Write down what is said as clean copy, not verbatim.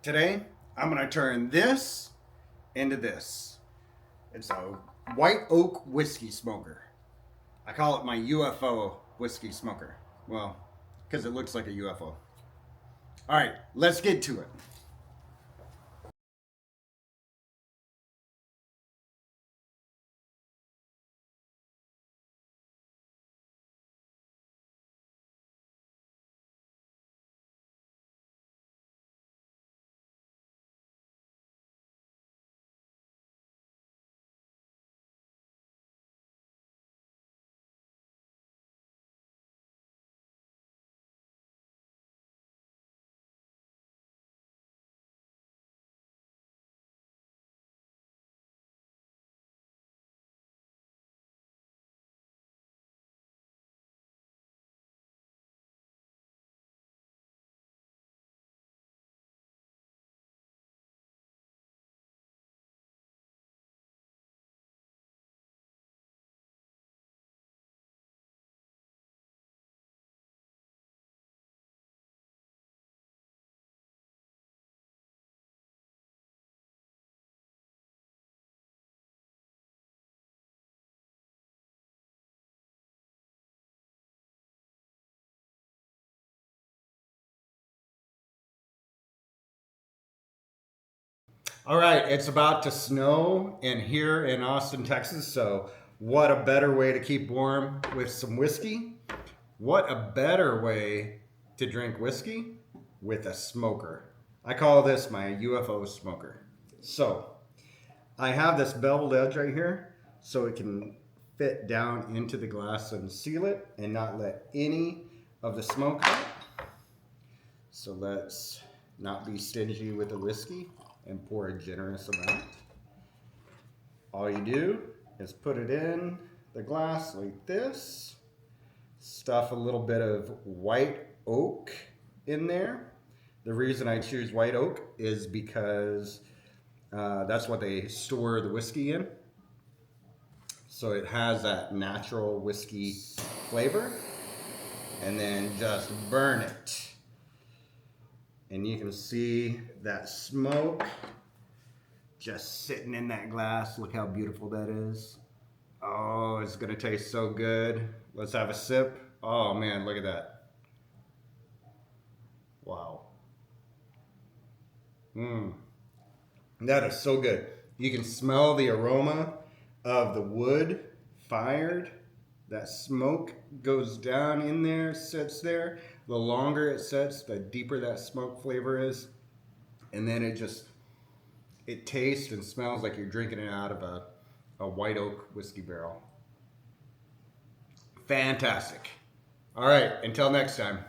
Today, I'm going to turn this into this. It's a white oak whiskey smoker. I call it my UFO whiskey smoker. Well, because it looks like a UFO. All right, let's get to it. All right, it's about to snow here in Austin, Texas. So, what a better way to keep warm with some whiskey? What a better way to drink whiskey with a smoker. I call this my UFO smoker. So, I have this beveled edge right here so it can fit down into the glass and seal it and not let any of the smoke out. So let's not be stingy with the whiskey and pour a generous amount. All you do is put it in the glass like this, stuff a little bit of white oak in there. The reason I choose white oak is because that's what they store the whiskey in. So it has that natural whiskey flavor. And then just burn it. And you can see that smoke just sitting in that glass. Look how beautiful that is. Oh, it's gonna taste so good. Let's have a sip. Oh man, look at that. Wow. Mmm. That is so good. You can smell the aroma of the wood fired. That smoke goes down in there, sits there. The longer it sits, the deeper that smoke flavor is. And then it tastes and smells like you're drinking it out of a white oak whiskey barrel. Fantastic. All right, until next time.